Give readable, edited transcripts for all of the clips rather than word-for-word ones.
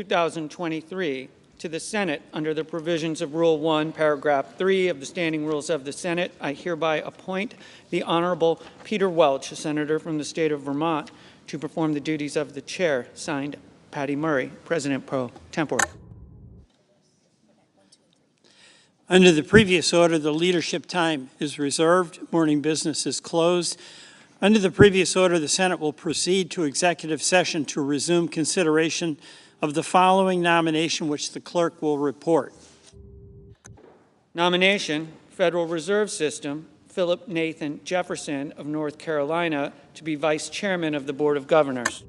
2023, to the Senate under the provisions of Rule 1, Paragraph 3 of the Standing Rules of the Senate, I hereby appoint the Honorable Peter Welch, a senator from the state of Vermont, to perform the duties of the chair. Signed, Patty Murray, President pro tempore. Under the previous order, the leadership time is reserved. Morning business is closed. Under the previous order, the Senate will proceed to executive session to resume consideration of the following nomination, which the clerk will report. Nomination, Federal Reserve System, Philip Nathan Jefferson of North Carolina to be Vice Chairman of the Board of Governors.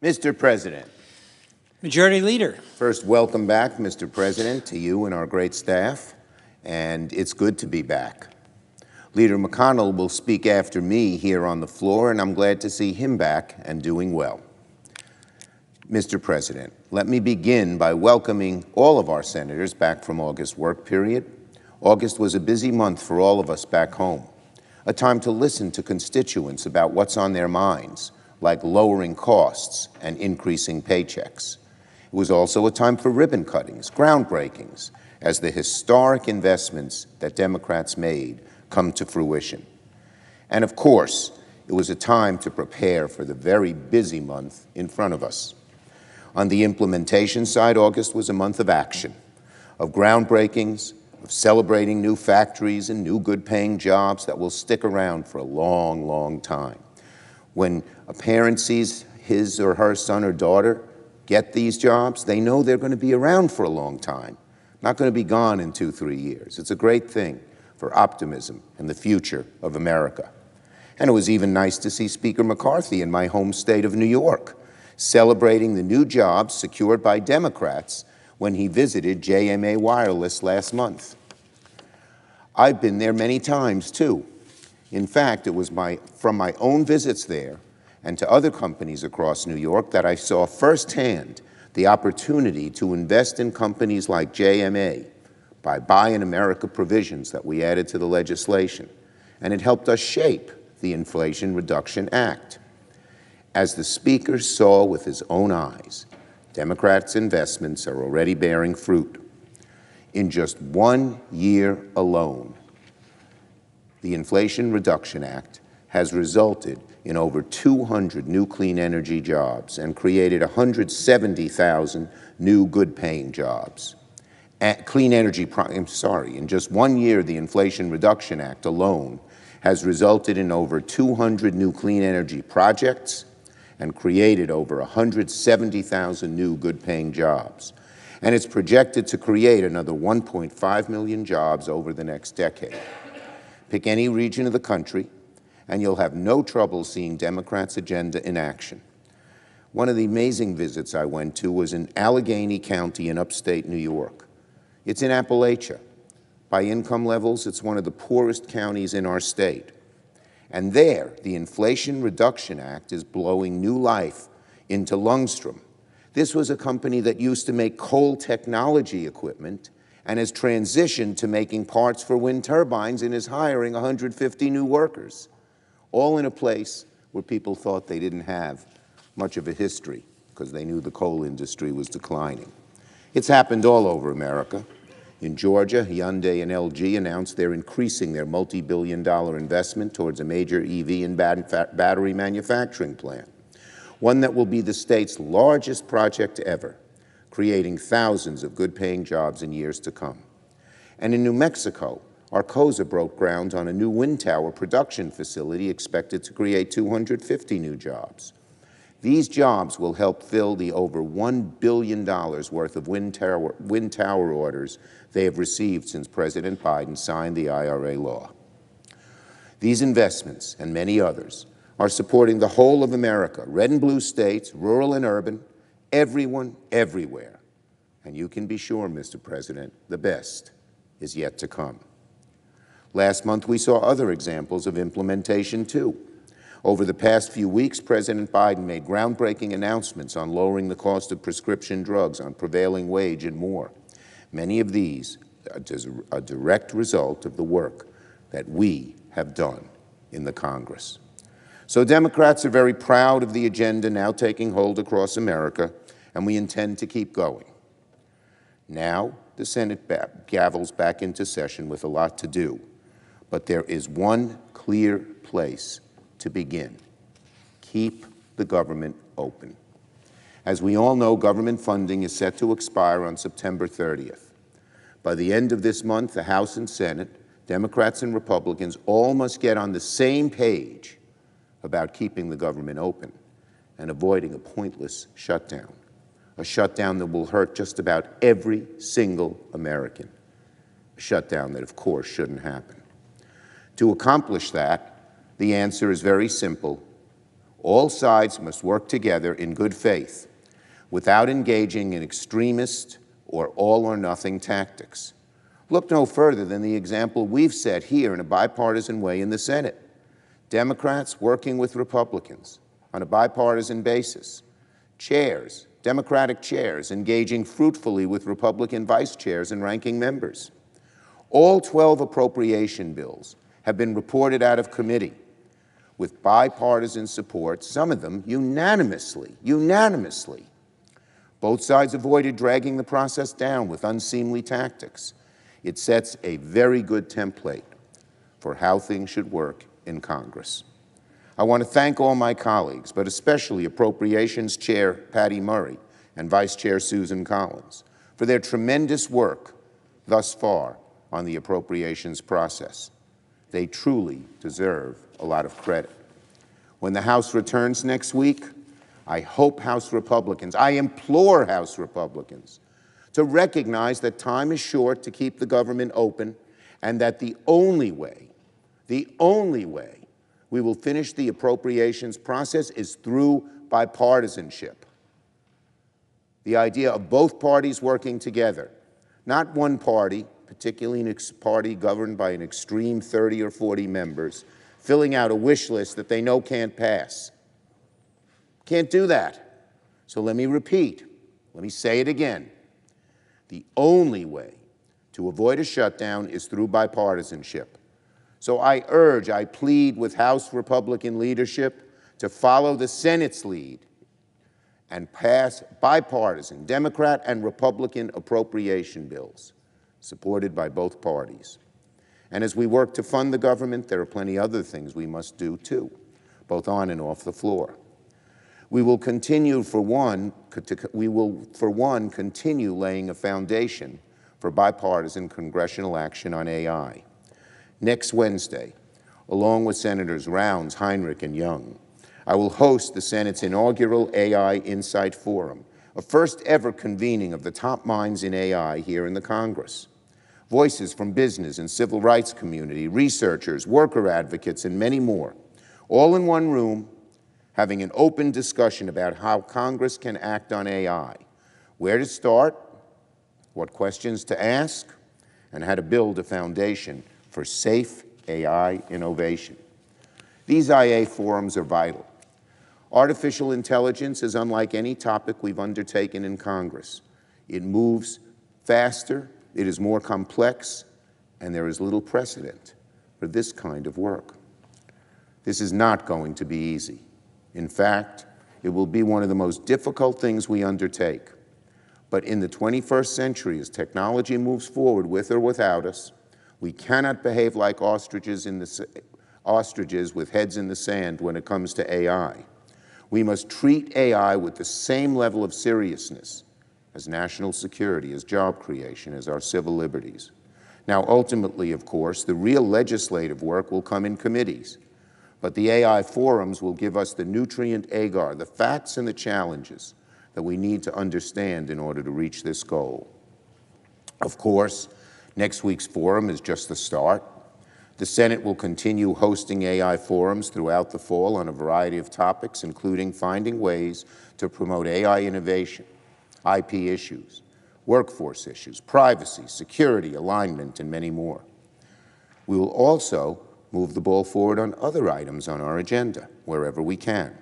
Mr. President. Majority Leader. First, welcome back, Mr. President, to you and our great staff, and it's good to be back. Leader McConnell will speak after me here on the floor, and I'm glad to see him back and doing well. Mr. President, let me begin by welcoming all of our senators back from August work period. August was a busy month for all of us back home, a time to listen to constituents about what's on their minds, like lowering costs and increasing paychecks. It was also a time for ribbon cuttings, groundbreakings, as the historic investments that Democrats made come to fruition. And of course, it was a time to prepare for the very busy month in front of us. On the implementation side, August was a month of action, of groundbreakings, of celebrating new factories and new good-paying jobs that will stick around for a long, long time. When a parent sees his or her son or daughter get these jobs, they know they're going to be around for a long time, not going to be gone in 2-3 years. It's a great thing for optimism and the future of America. And it was even nice to see Speaker McCarthy in my home state of New York, celebrating the new jobs secured by Democrats when he visited JMA Wireless last month. I've been there many times, too. In fact, it was from my own visits there and to other companies across New York that I saw firsthand the opportunity to invest in companies like JMA by Buy in America provisions that we added to the legislation, and it helped us shape the Inflation Reduction Act. As the Speaker saw with his own eyes, Democrats' investments are already bearing fruit. In just 1 year alone, the Inflation Reduction Act has resulted in over 200 new clean energy jobs and created 170,000 new good-paying jobs. In just 1 year, the Inflation Reduction Act alone has resulted in over 200 new clean energy projects and created over 170,000 new good-paying jobs. And it's projected to create another 1.5 million jobs over the next decade. Pick any region of the country, and you'll have no trouble seeing Democrats' agenda in action. One of the amazing visits I went to was in Allegheny County in upstate New York. It's in Appalachia. By income levels, it's one of the poorest counties in our state. And there, the Inflation Reduction Act is blowing new life into Lungstrom. This was a company that used to make coal technology equipment and has transitioned to making parts for wind turbines and is hiring 150 new workers, all in a place where people thought they didn't have much of a history because they knew the coal industry was declining. It's happened all over America. In Georgia, Hyundai and LG announced they're increasing their multi-billion-dollar investment towards a major EV and battery manufacturing plant, one that will be the state's largest project ever, creating thousands of good-paying jobs in years to come. And in New Mexico, Arcosa broke ground on a new wind tower production facility expected to create 250 new jobs. These jobs will help fill the over $1 billion worth of wind tower orders they have received since President Biden signed the IRA law. These investments, and many others, are supporting the whole of America, red and blue states, rural and urban, everyone, everywhere. And you can be sure, Mr. President, the best is yet to come. Last month, we saw other examples of implementation, too. Over the past few weeks, President Biden made groundbreaking announcements on lowering the cost of prescription drugs, on prevailing wage, and more. Many of these are a direct result of the work that we have done in the Congress. So Democrats are very proud of the agenda now taking hold across America, and we intend to keep going. Now, the Senate gavels back into session with a lot to do, but there is one clear place to begin. Keep the government open. As we all know, government funding is set to expire on September 30th. By the end of this month, the House and Senate, Democrats and Republicans, all must get on the same page about keeping the government open and avoiding a pointless shutdown, a shutdown that will hurt just about every single American, a shutdown that, of course, shouldn't happen. To accomplish that, the answer is very simple: All sides must work together in good faith without engaging in extremist or all-or-nothing tactics. Look no further than the example we've set here in a bipartisan way in the Senate. Democrats working with Republicans on a bipartisan basis. Chairs, Democratic chairs, engaging fruitfully with Republican vice chairs and ranking members. All 12 appropriation bills have been reported out of committee with bipartisan support, some of them unanimously. Both sides avoided dragging the process down with unseemly tactics. It sets a very good template for how things should work in Congress. I want to thank all my colleagues, but especially Appropriations Chair Patty Murray and Vice Chair Susan Collins, for their tremendous work thus far on the appropriations process. They truly deserve a lot of credit. When the House returns next week, I hope House Republicans, I implore House Republicans, to recognize that time is short to keep the government open and that the only way we will finish the appropriations process is through bipartisanship. The idea of both parties working together, not one party, particularly a party governed by an extreme 30 or 40 members, filling out a wish list that they know can't pass. Can't do that. So let me repeat, let me say it again. The only way to avoid a shutdown is through bipartisanship. So I urge, I plead with House Republican leadership to follow the Senate's lead and pass bipartisan Democrat and Republican appropriation bills supported by both parties. And as we work to fund the government, there are plenty other things we must do too, both on and off the floor. We will continue, for one, continue laying a foundation for bipartisan congressional action on AI. Next Wednesday, along with Senators Rounds, Heinrich, and Young, I will host the Senate's inaugural AI Insight Forum, a first-ever convening of the top minds in AI here in the Congress. Voices from business and civil rights community, researchers, worker advocates, and many more, all in one room, having an open discussion about how Congress can act on AI, where to start, what questions to ask, and how to build a foundation for safe AI innovation. These IA forums are vital. Artificial intelligence is unlike any topic we've undertaken in Congress. It moves faster, it is more complex, and there is little precedent for this kind of work. This is not going to be easy. In fact, it will be one of the most difficult things we undertake. But in the 21st century, as technology moves forward with or without us, we cannot behave like ostriches with heads in the sand when it comes to AI. We must treat AI with the same level of seriousness as national security, as job creation, as our civil liberties. Now, ultimately, of course, the real legislative work will come in committees. But the AI forums will give us the nutrient agar, the facts and the challenges that we need to understand in order to reach this goal. Of course, next week's forum is just the start. The Senate will continue hosting AI forums throughout the fall on a variety of topics, including finding ways to promote AI innovation, IP issues, workforce issues, privacy, security, alignment, and many more. We will also move the ball forward on other items on our agenda, wherever we can.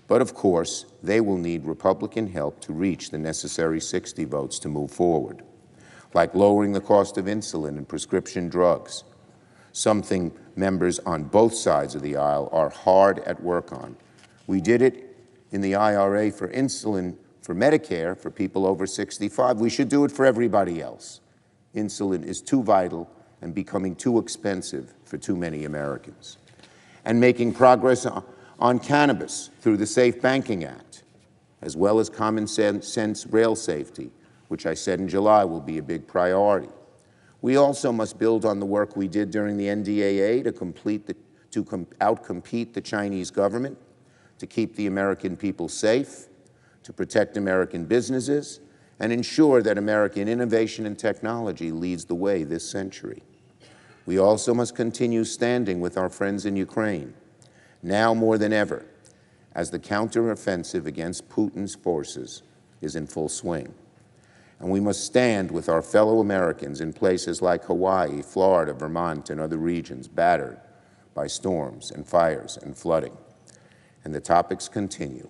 But of course, they will need Republican help to reach the necessary 60 votes to move forward, like lowering the cost of insulin and prescription drugs, something members on both sides of the aisle are hard at work on. We did it in the IRA for insulin for Medicare for people over 65. We should do it for everybody else. Insulin is too vital and becoming too expensive for too many Americans. And making progress on cannabis through the Safe Banking Act, as well as common sense rail safety, which I said in July will be a big priority. We also must build on the work we did during the NDAA to outcompete the Chinese government, to keep the American people safe, to protect American businesses, and ensure that American innovation and technology leads the way this century. We also must continue standing with our friends in Ukraine, now more than ever, as the counteroffensive against Putin's forces is in full swing. And we must stand with our fellow Americans in places like Hawaii, Florida, Vermont, and other regions battered by storms and fires and flooding. And the topics continue,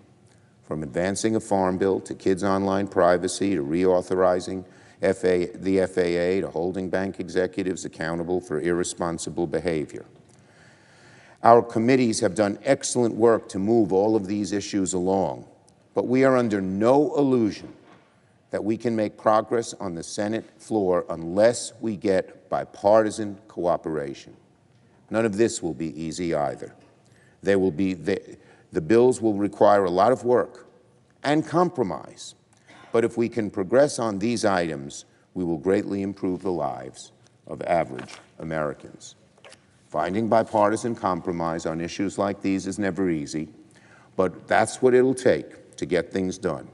from advancing a farm bill to kids' online privacy to reauthorizing the FAA to holding bank executives accountable for irresponsible behavior. Our committees have done excellent work to move all of these issues along, but we are under no illusion that we can make progress on the Senate floor unless we get bipartisan cooperation. None of this will be easy either. The bills will require a lot of work and compromise, but if we can progress on these items, we will greatly improve the lives of average Americans. Finding bipartisan compromise on issues like these is never easy, but that's what it'll take to get things done.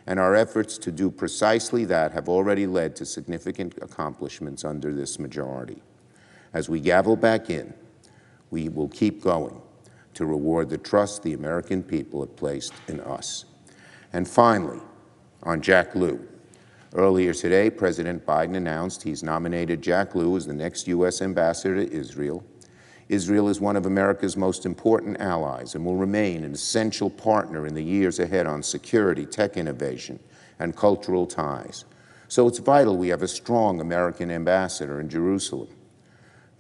And our efforts to do precisely that have already led to significant accomplishments under this majority. As we gavel back in, we will keep going to reward the trust the American people have placed in us. And finally, on Jack Lew. Earlier today, President Biden announced he's nominated Jack Lew as the next U.S. ambassador to Israel. Israel is one of America's most important allies and will remain an essential partner in the years ahead on security, tech innovation, and cultural ties. So it's vital we have a strong American ambassador in Jerusalem.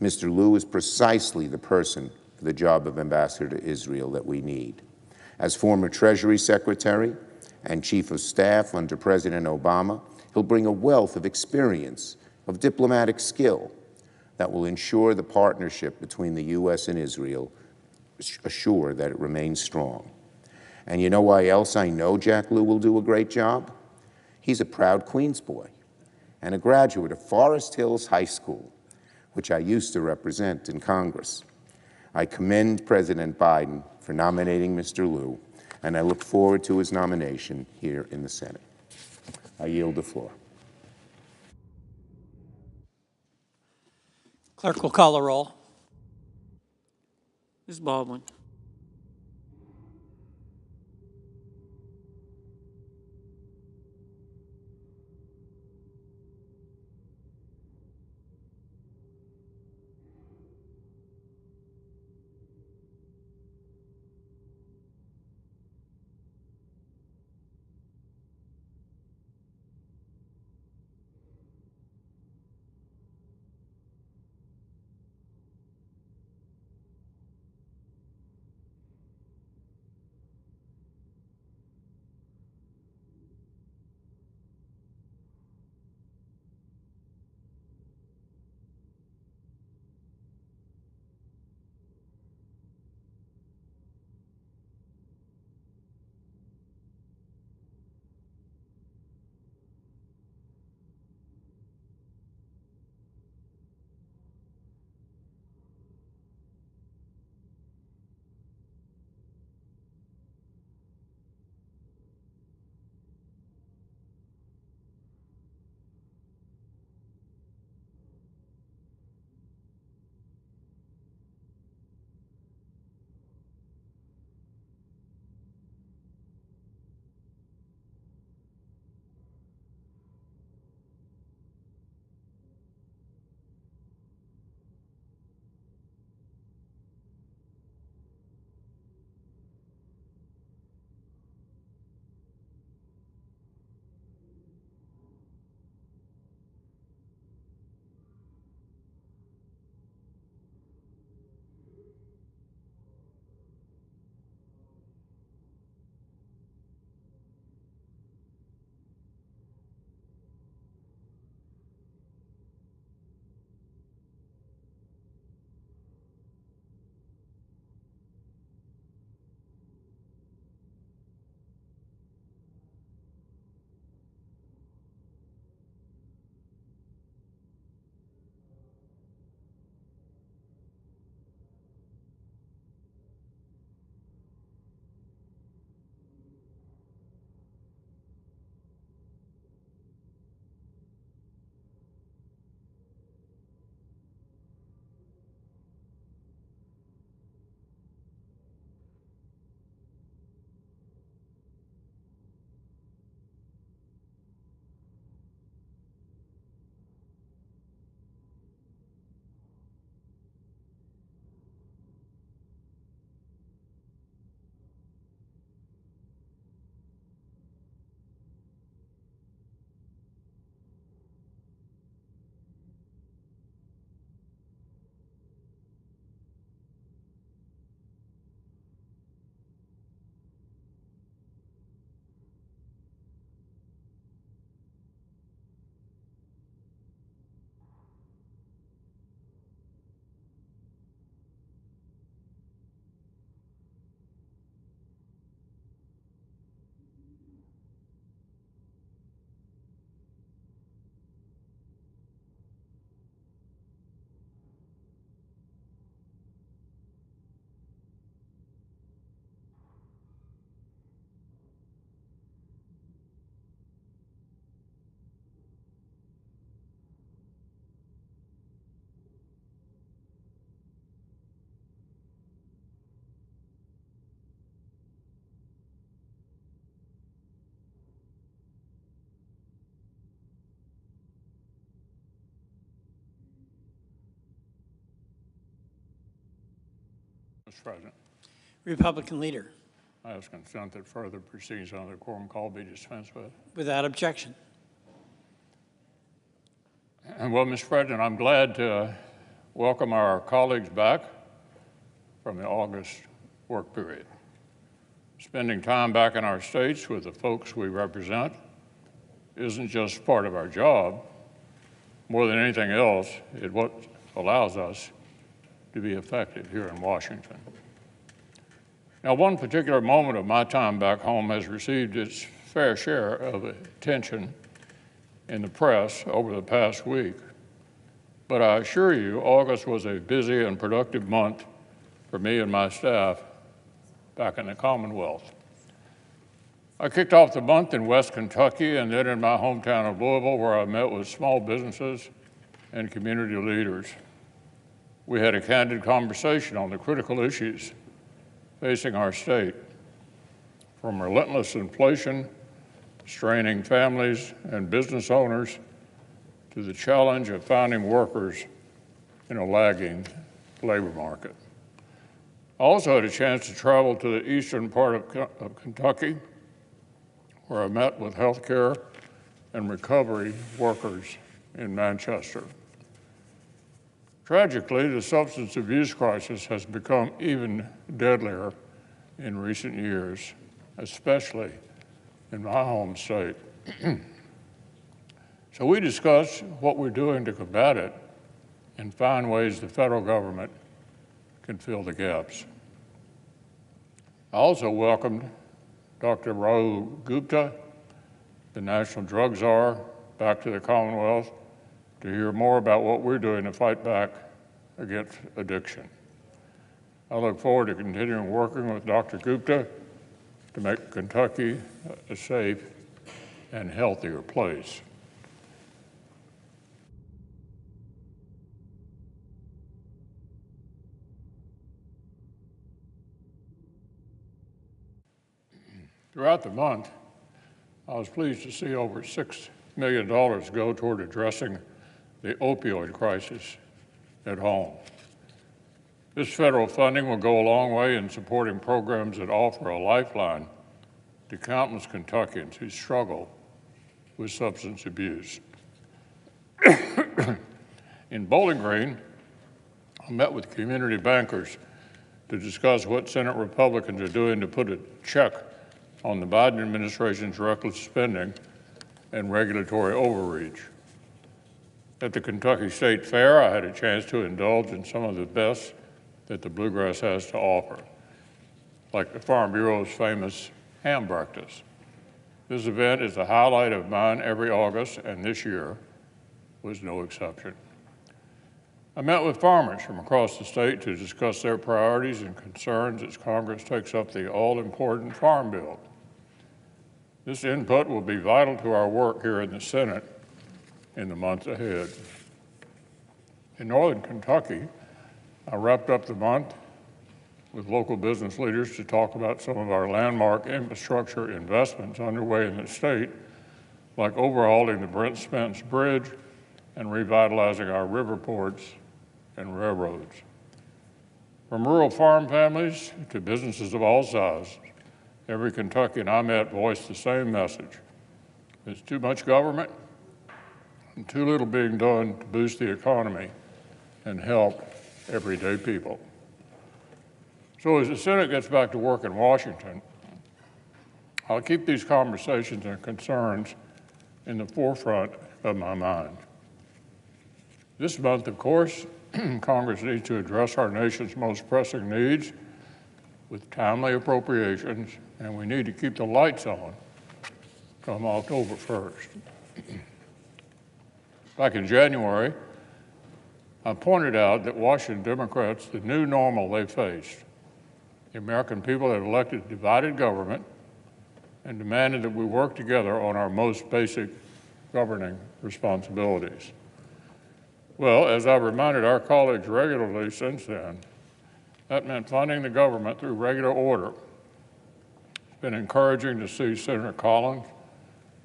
Mr. Lew is precisely the person for the job of ambassador to Israel that we need. As former Treasury Secretary and Chief of Staff under President Obama, he'll bring a wealth of experience, of diplomatic skill, that will ensure the partnership between the U.S. and Israel, assure that it remains strong. And you know why else I know Jack Lew will do a great job? He's a proud Queens boy and a graduate of Forest Hills High School, which I used to represent in Congress. I commend President Biden for nominating Mr. Lew, and I look forward to his nomination here in the Senate. I yield the floor. Clerk will call the roll. Ms. Baldwin. Mr. President, Republican leader. I ask consent that further proceedings under the quorum call be dispensed with. Without objection. And well, Mr. President, I'm glad to welcome our colleagues back from the August work period. Spending time back in our states with the folks we represent isn't just part of our job. More than anything else, it's what allows us to be effective here in Washington. Now, one particular moment of my time back home has received its fair share of attention in the press over the past week. But I assure you, August was a busy and productive month for me and my staff back in the Commonwealth. I kicked off the month in West Kentucky and then in my hometown of Louisville, where I met with small businesses and community leaders. We had a candid conversation on the critical issues facing our state, from relentless inflation, straining families and business owners, to the challenge of finding workers in a lagging labor market. I also had a chance to travel to the eastern part of Kentucky, where I met with healthcare and recovery workers in Manchester. Tragically, the substance abuse crisis has become even deadlier in recent years, especially in my home state. So we discussed what we're doing to combat it and find ways the federal government can fill the gaps. I also welcomed Dr. Rahul Gupta, the National Drug Czar, back to the Commonwealth to hear more about what we're doing to fight back against addiction. I look forward to continuing working with Dr. Gupta to make Kentucky a safe and healthier place. Throughout the month, I was pleased to see over $6 million go toward addressing the opioid crisis at home. This federal funding will go a long way in supporting programs that offer a lifeline to countless Kentuckians who struggle with substance abuse. In Bowling Green, I met with community bankers to discuss what Senate Republicans are doing to put a check on the Biden administration's reckless spending and regulatory overreach. At the Kentucky State Fair, I had a chance to indulge in some of the best that the Bluegrass has to offer, like the Farm Bureau's famous ham breakfast. This event is the highlight of mine every August, and this year was no exception. I met with farmers from across the state to discuss their priorities and concerns as Congress takes up the all-important Farm Bill. This input will be vital to our work here in the Senate in the months ahead. In northern Kentucky, I wrapped up the month with local business leaders to talk about some of our landmark infrastructure investments underway in the state, like overhauling the Brent Spence Bridge and revitalizing our river ports and railroads. From rural farm families to businesses of all sizes, every Kentuckian I met voiced the same message. There's too much government and too little being done to boost the economy and help everyday people. So as the Senate gets back to work in Washington, I'll keep these conversations and concerns in the forefront of my mind. This month, of course, Congress needs to address our nation's most pressing needs with timely appropriations, and we need to keep the lights on come October 1st. Back in January, I pointed out that Washington Democrats, the new normal they faced. The American people had elected divided government and demanded that we work together on our most basic governing responsibilities. Well, as I've reminded our colleagues regularly since then, that meant funding the government through regular order. It's been encouraging to see Senator Collins,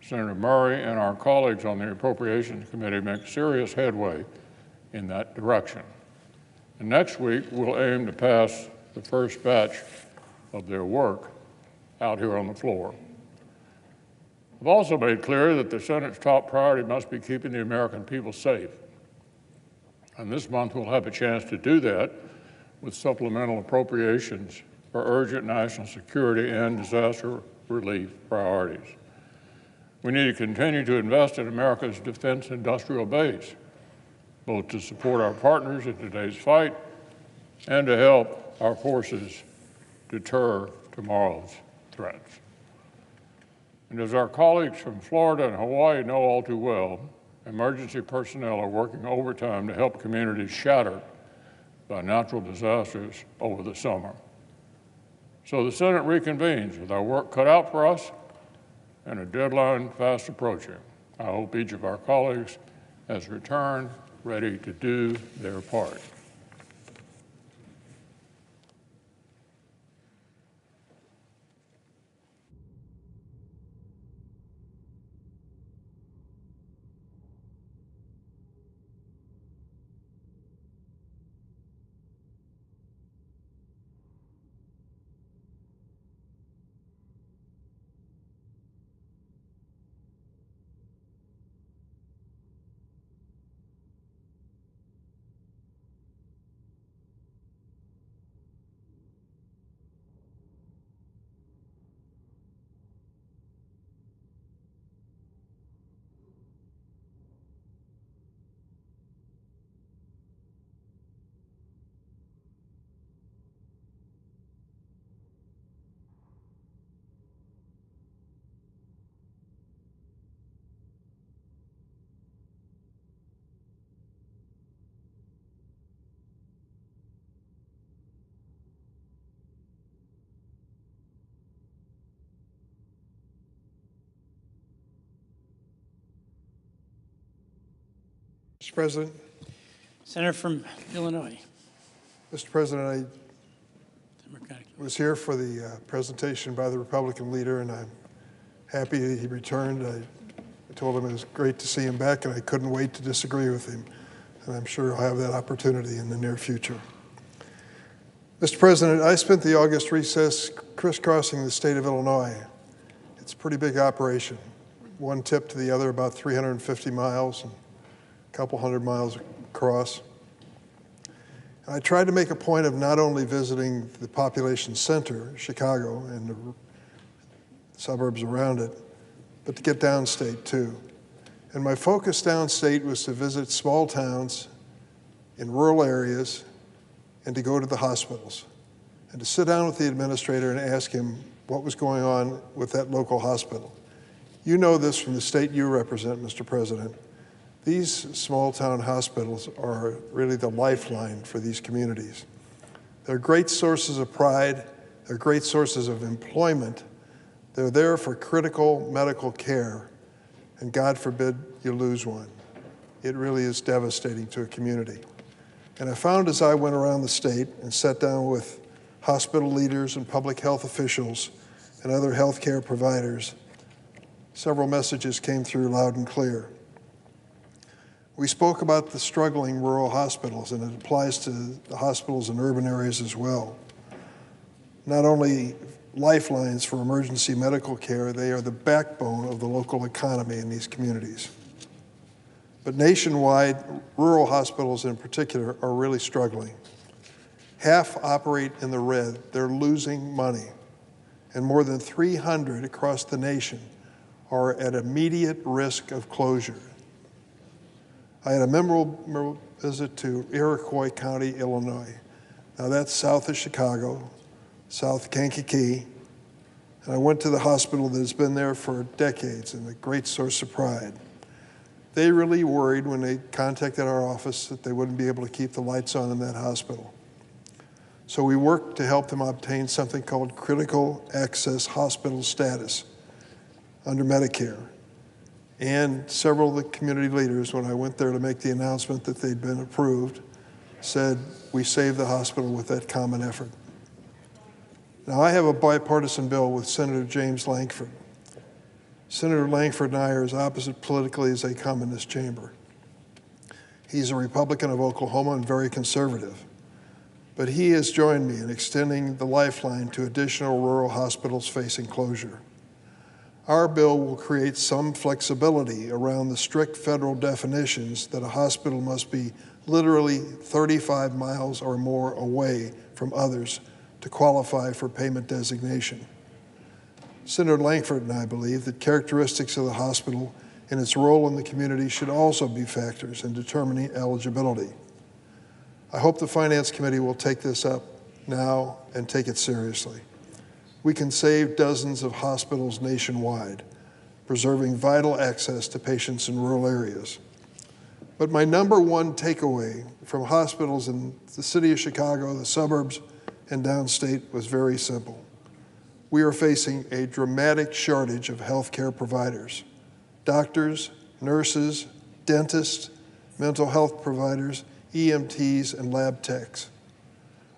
Senator Murray, and our colleagues on the Appropriations Committee make serious headway in that direction. And next week, we'll aim to pass the first batch of their work out here on the floor. I've also made clear that the Senate's top priority must be keeping the American people safe. And this month we'll have a chance to do that with supplemental appropriations for urgent national security and disaster relief priorities. We need to continue to invest in America's defense industrial base, both to support our partners in today's fight and to help our forces deter tomorrow's threats. And as our colleagues from Florida and Hawaii know all too well, emergency personnel are working overtime to help communities shattered by natural disasters over the summer. So the Senate reconvenes with our work cut out for us and a deadline fast approaching. I hope each of our colleagues has returned ready to do their part. Mr. President. Senator from Illinois. Mr. President, I was here for the presentation by the Republican leader, and I'm happy that he returned. I told him it was great to see him back, and I couldn't wait to disagree with him. And I'm sure I'll have that opportunity in the near future. Mr. President, I spent the August recess crisscrossing the state of Illinois. It's a pretty big operation. One tip to the other, about 350 miles. And couple hundred miles across. And I tried to make a point of not only visiting the population center, Chicago, and the suburbs around it, but to get downstate too. And my focus downstate was to visit small towns in rural areas and to go to the hospitals and to sit down with the administrator and ask him what was going on with that local hospital. You know this from the state you represent, Mr. President. These small town hospitals are really the lifeline for these communities. They're great sources of pride, they're great sources of employment, they're there for critical medical care, and God forbid you lose one. It really is devastating to a community. And I found as I went around the state and sat down with hospital leaders and public health officials and other healthcare providers, several messages came through loud and clear. We spoke about the struggling rural hospitals, and it applies to the hospitals in urban areas as well. Not only lifelines for emergency medical care, they are the backbone of the local economy in these communities. But nationwide, rural hospitals in particular are really struggling. Half operate in the red, they're losing money, and more than 300 across the nation are at immediate risk of closure. I had a memorable visit to Iroquois County, Illinois. Now that's south of Chicago, south of Kankakee, and I went to the hospital that has been there for decades and a great source of pride. They really worried when they contacted our office that they wouldn't be able to keep the lights on in that hospital. So we worked to help them obtain something called critical access hospital status under Medicare. And several of the community leaders, when I went there to make the announcement that they'd been approved, said, we saved the hospital with that common effort. Now, I have a bipartisan bill with Senator James Lankford. Senator Lankford and I are as opposite politically as they come in this chamber. He's a Republican of Oklahoma and very conservative. but he has joined me in extending the lifeline to additional rural hospitals facing closure. Our bill will create some flexibility around the strict federal definitions that a hospital must be literally 35 miles or more away from others to qualify for payment designation. Senator Lankford and I believe that characteristics of the hospital and its role in the community should also be factors in determining eligibility. I hope the Finance Committee will take this up now and take it seriously. We can save dozens of hospitals nationwide, preserving vital access to patients in rural areas. But my number one takeaway from hospitals in the city of Chicago, the suburbs, and downstate was very simple. We are facing a dramatic shortage of healthcare providers, doctors, nurses, dentists, mental health providers, EMTs, and lab techs.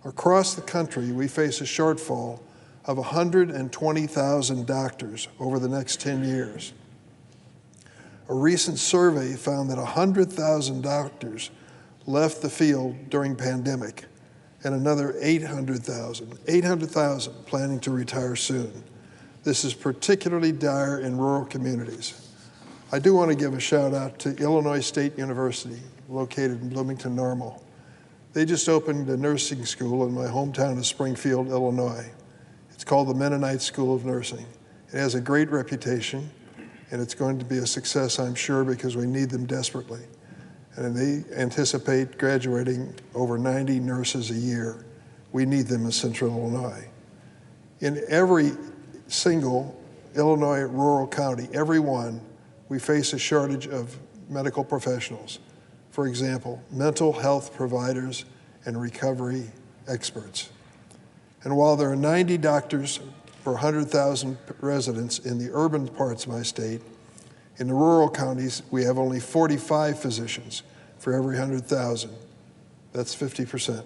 Across the country, we face a shortfall of 120,000 doctors over the next 10 years. A recent survey found that 100,000 doctors left the field during pandemic, and another 800,000 planning to retire soon. This is particularly dire in rural communities. I do want to give a shout out to Illinois State University, located in Bloomington Normal. They just opened a nursing school in my hometown of Springfield, Illinois. It's called the Mennonite School of Nursing. It has a great reputation, and it's going to be a success, I'm sure, because we need them desperately. And they anticipate graduating over 90 nurses a year. We need them in Central Illinois. In every single Illinois rural county, every one, we face a shortage of medical professionals. For example, mental health providers and recovery experts. And while there are 90 doctors per 100,000 residents in the urban parts of my state, in the rural counties, we have only 45 physicians for every 100,000. That's 50%.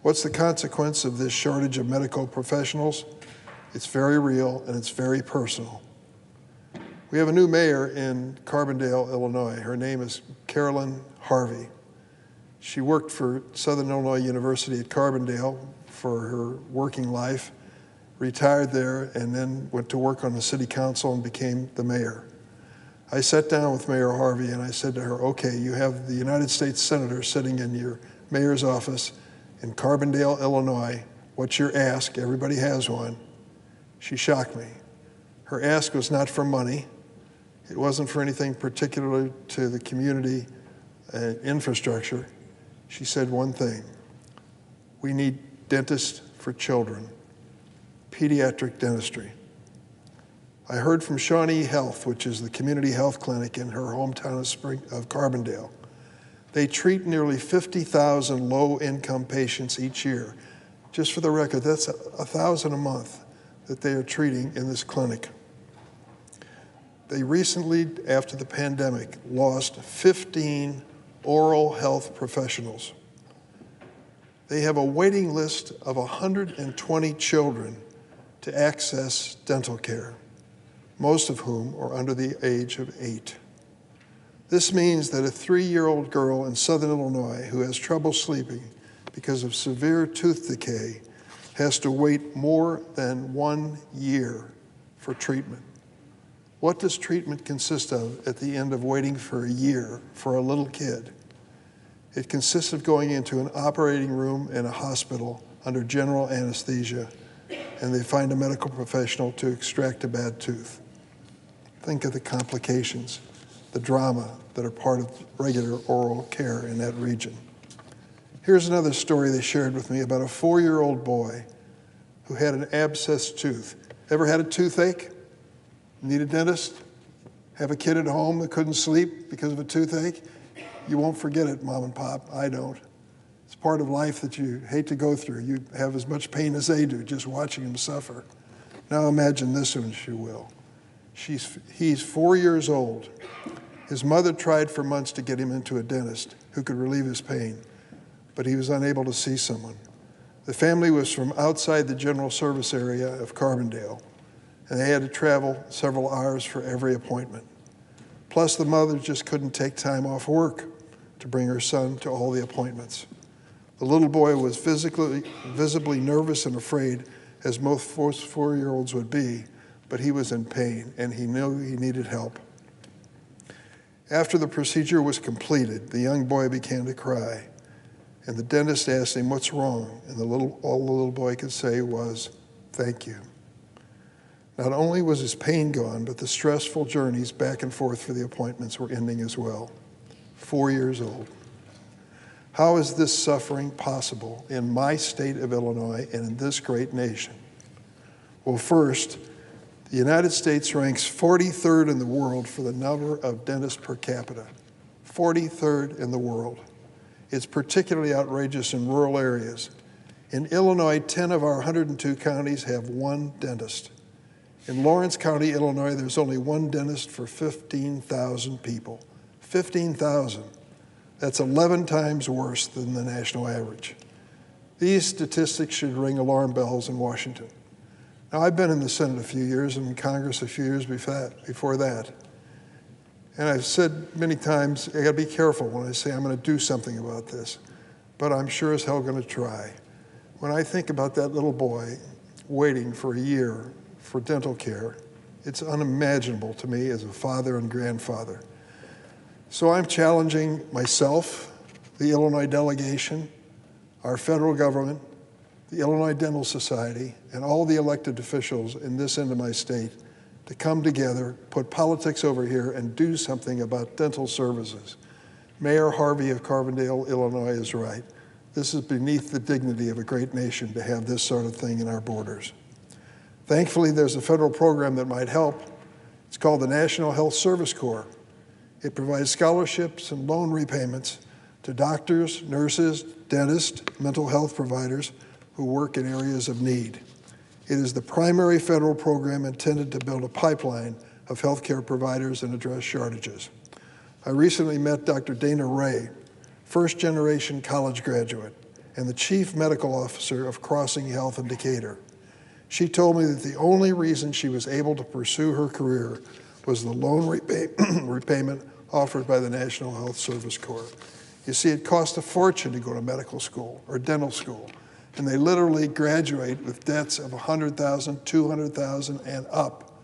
What's the consequence of this shortage of medical professionals? It's very real and it's very personal. We have a new mayor in Carbondale, Illinois. Her name is Carolyn Harvey. She worked for Southern Illinois University at Carbondale for her working life, retired there, and then went to work on the city council and became the mayor. I sat down with Mayor Harvey and I said to her, okay, you have the United States Senator sitting in your mayor's office in Carbondale, Illinois. What's your ask? Everybody has one. She shocked me. Her ask was not for money. It wasn't for anything particular to the community infrastructure. She said one thing: we need dentists for children, pediatric dentistry. I heard from Shawnee Health, which is the community health clinic in her hometown of Carbondale. They treat nearly 50,000 low-income patients each year. Just for the record, that's 1,000 a month that they are treating in this clinic. They recently, after the pandemic, lost 15 oral health professionals. They have a waiting list of 120 children to access dental care, most of whom are under the age of 8. This means that a 3-year-old girl in Southern Illinois who has trouble sleeping because of severe tooth decay has to wait more than 1 year for treatment. What does treatment consist of at the end of waiting for a year for a little kid? It consists of going into an operating room in a hospital under general anesthesia, and they find a medical professional to extract a bad tooth. Think of the complications, the drama that are part of regular oral care in that region. Here's another story they shared with me about a 4-year-old boy who had an abscessed tooth. Ever had a toothache? Need a dentist? Have a kid at home that couldn't sleep because of a toothache? You won't forget it, Mom and Pop. I don't. It's part of life that you hate to go through. You have as much pain as they do just watching him suffer. Now imagine this one, if you will. He's 4 years old. His mother tried for months to get him into a dentist who could relieve his pain, but he was unable to see someone. The family was from outside the general service area of Carbondale, and they had to travel several hours for every appointment. Plus, the mother just couldn't take time off work to bring her son to all the appointments. The little boy was visibly nervous and afraid, as most 4-year-olds would be, but he was in pain, and he knew he needed help. After the procedure was completed, the young boy began to cry, and the dentist asked him, "What's wrong?" And all the little boy could say was, "Thank you." Not only was his pain gone, but the stressful journeys back and forth for the appointments were ending as well. 4 years old. How is this suffering possible in my state of Illinois and in this great nation? Well, first, the United States ranks 43rd in the world for the number of dentists per capita. 43rd in the world. It's particularly outrageous in rural areas. In Illinois, 10 of our 102 counties have one dentist. In Lawrence County, Illinois, there's only one dentist for 15,000 people. 15,000. That's 11 times worse than the national average. These statistics should ring alarm bells in Washington. Now, I've been in the Senate a few years and in Congress a few years before that. And I've said many times, I gotta be careful when I say I'm gonna do something about this, but I'm sure as hell gonna try. When I think about that little boy waiting for a year for dental care, it's unimaginable to me as a father and grandfather. So I'm challenging myself, the Illinois delegation, our federal government, the Illinois Dental Society, and all the elected officials in this end of my state to come together, put politics over here, and do something about dental services. Mayor Harvey of Carbondale, Illinois is right. This is beneath the dignity of a great nation to have this sort of thing in our borders. Thankfully, there's a federal program that might help. It's called the National Health Service Corps. It provides scholarships and loan repayments to doctors, nurses, dentists, mental health providers who work in areas of need. It is the primary federal program intended to build a pipeline of healthcare providers and address shortages. I recently met Dr. Dana Ray, first-generation college graduate and the chief medical officer of Crossing Health in Decatur. She told me that the only reason she was able to pursue her career was the loan repayment offered by the National Health Service Corps. You see, it costs a fortune to go to medical school or dental school, and they literally graduate with debts of $100,000, $200,000 and up.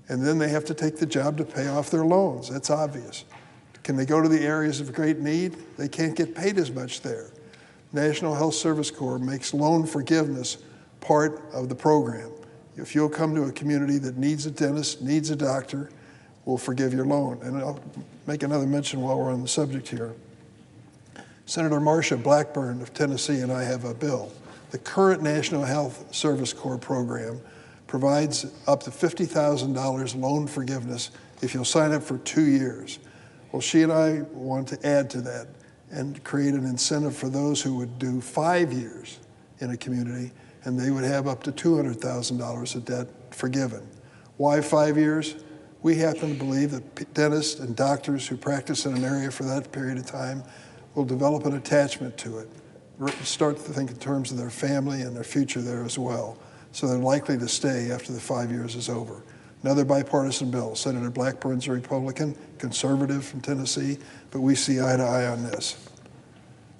And then they have to take the job to pay off their loans. That's obvious. Can they go to the areas of great need? They can't get paid as much there. National Health Service Corps makes loan forgiveness part of the program. If you'll come to a community that needs a dentist, needs a doctor, we'll forgive your loan. And I'll make another mention while we're on the subject here. Senator Marsha Blackburn of Tennessee and I have a bill. The current National Health Service Corps program provides up to $50,000 loan forgiveness if you'll sign up for 2 years. Well, she and I want to add to that and create an incentive for those who would do 5 years in a community, and they would have up to $200,000 of debt forgiven. Why 5 years? We happen to believe that dentists and doctors who practice in an area for that period of time will develop an attachment to it, start to think in terms of their family and their future there as well. So they're likely to stay after the 5 years is over. Another bipartisan bill. Senator Blackburn's a Republican, conservative from Tennessee, but we see eye to eye on this.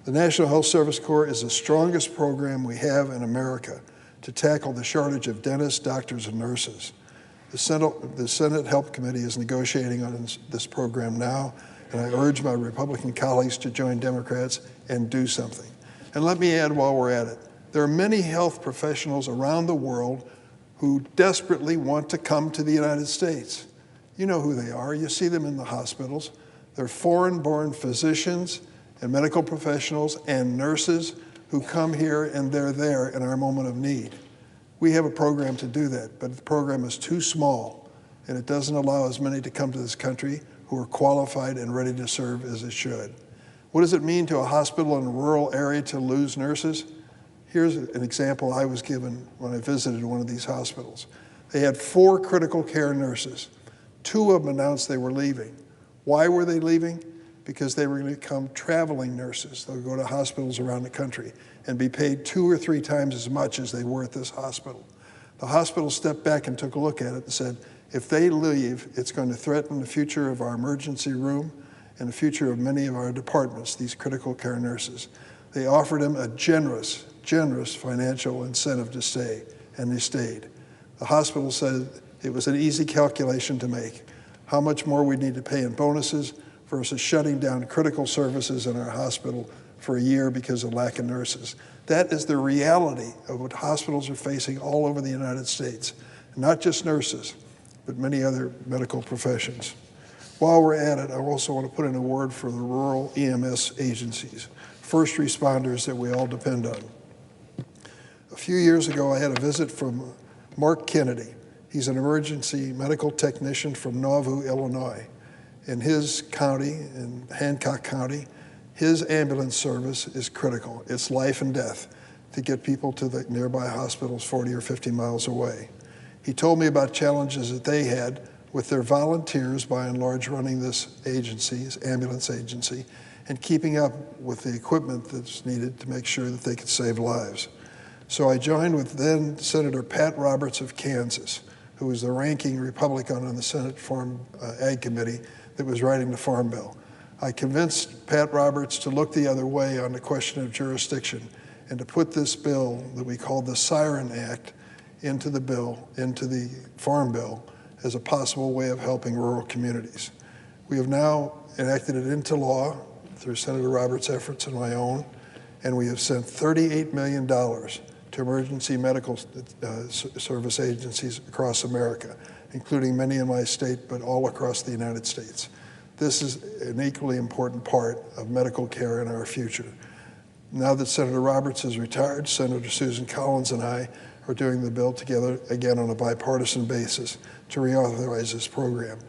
The National Health Service Corps is the strongest program we have in America to tackle the shortage of dentists, doctors, and nurses. The Senate Health Committee is negotiating on this program now, and I urge my Republican colleagues to join Democrats and do something. And let me add while we're at it, there are many health professionals around the world who desperately want to come to the United States. You know who they are. You see them in the hospitals. They're foreign-born physicians and medical professionals and nurses who come here, and they're there in our moment of need. We have a program to do that, but the program is too small, and it doesn't allow as many to come to this country who are qualified and ready to serve as it should. What does it mean to a hospital in a rural area to lose nurses? Here's an example I was given when I visited one of these hospitals. They had 4 critical care nurses. 2 of them announced they were leaving. Why were they leaving? Because they were going to become traveling nurses. They'll go to hospitals around the country and be paid 2 or 3 times as much as they were at this hospital. The hospital stepped back and took a look at it and said, if they leave, it's going to threaten the future of our emergency room and the future of many of our departments, these critical care nurses. They offered him a generous financial incentive to stay, and he stayed. The hospital said it was an easy calculation to make, how much more we'd need to pay in bonuses versus shutting down critical services in our hospital for a year because of lack of nurses. That is the reality of what hospitals are facing all over the United States, not just nurses, but many other medical professions. While we're at it, I also want to put in a word for the rural EMS agencies, first responders that we all depend on. A few years ago, I had a visit from Mark Kennedy. He's an emergency medical technician from Nauvoo, Illinois. In his county, in Hancock County, his ambulance service is critical. It's life and death to get people to the nearby hospitals 40 or 50 miles away. He told me about challenges that they had with their volunteers, by and large, running this agency, this ambulance agency, and keeping up with the equipment that's needed to make sure that they could save lives. So I joined with then Senator Pat Roberts of Kansas, who was the ranking Republican on the Senate Farm Ag Committee that was writing the Farm Bill. I convinced Pat Roberts to look the other way on the question of jurisdiction and to put this bill that we call the Siren Act into the bill, into the Farm Bill, as a possible way of helping rural communities. We have now enacted it into law through Senator Roberts' efforts and my own, and we have sent $38 million to emergency medical service agencies across America, including many in my state, but all across the United States. This is an equally important part of medical care in our future. Now that Senator Roberts is retired, Senator Susan Collins and I are doing the bill together again on a bipartisan basis to reauthorize this program.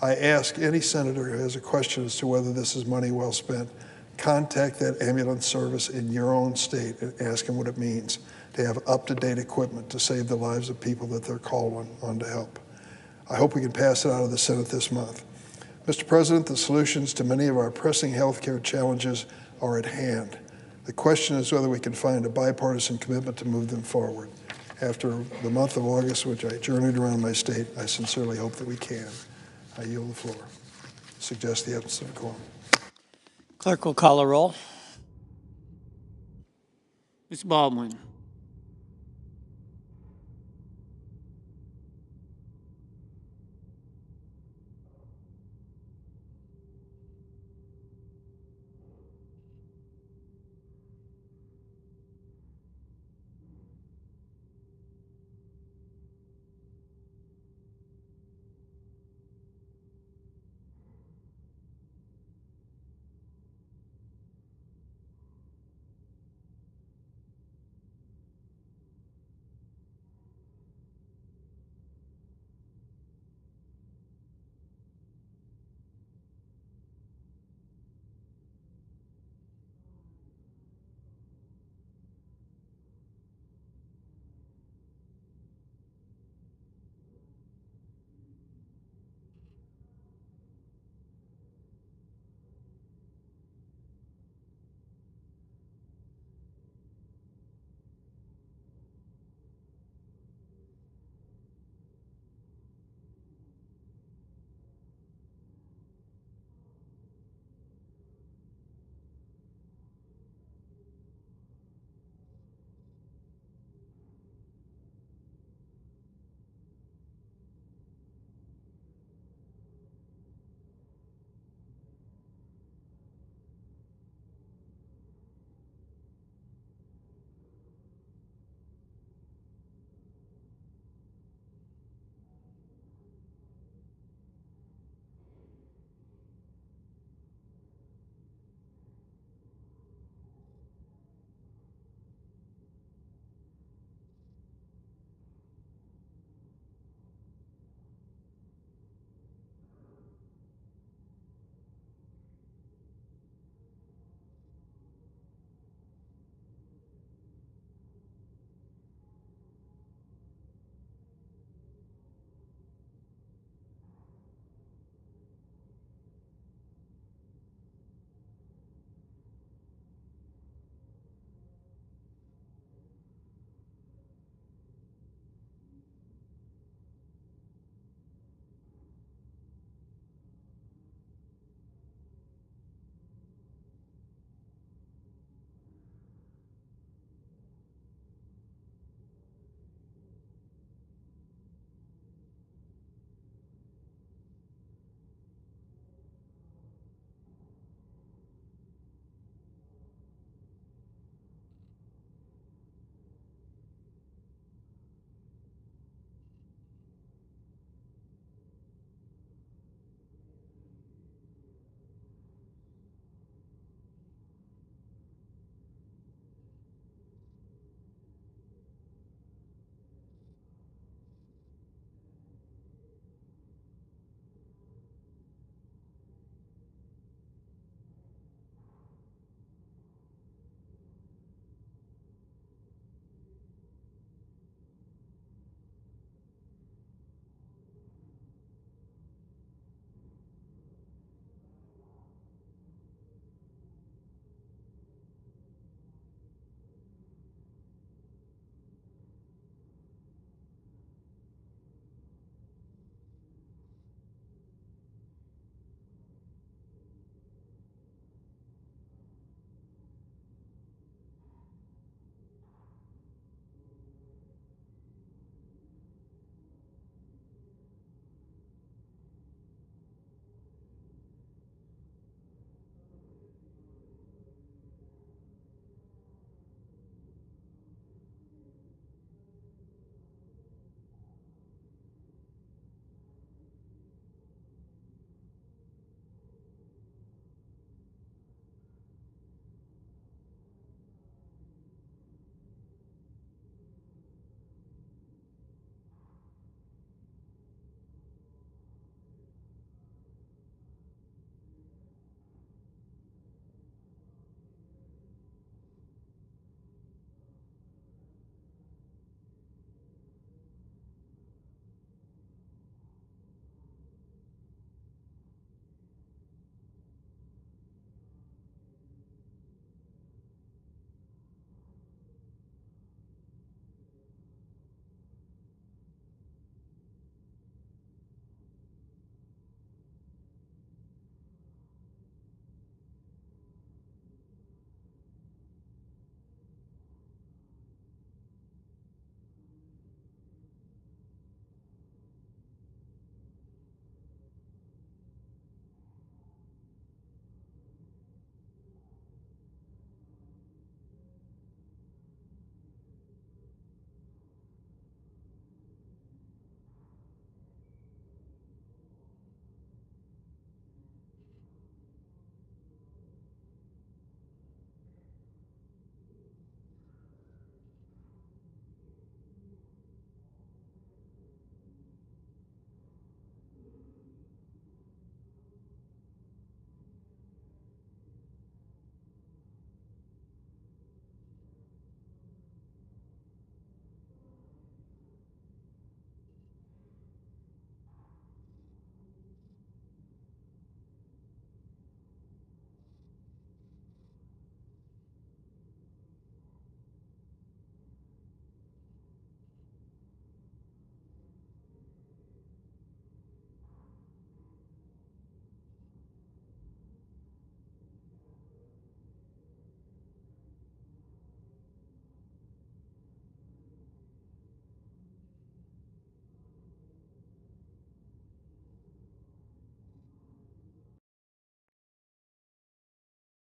I ask any senator who has a question as to whether this is money well spent, contact that ambulance service in your own state and ask them what it means to have up-to-date equipment to save the lives of people that they're called on to help. I hope we can pass it out of the Senate this month. Mr. President, the solutions to many of our pressing healthcare challenges are at hand. The question is whether we can find a bipartisan commitment to move them forward. After the month of August, which I journeyed around my state, I sincerely hope that we can. I yield the floor. Suggest the absence of a quorum. Clerk will call a roll. Ms. Baldwin.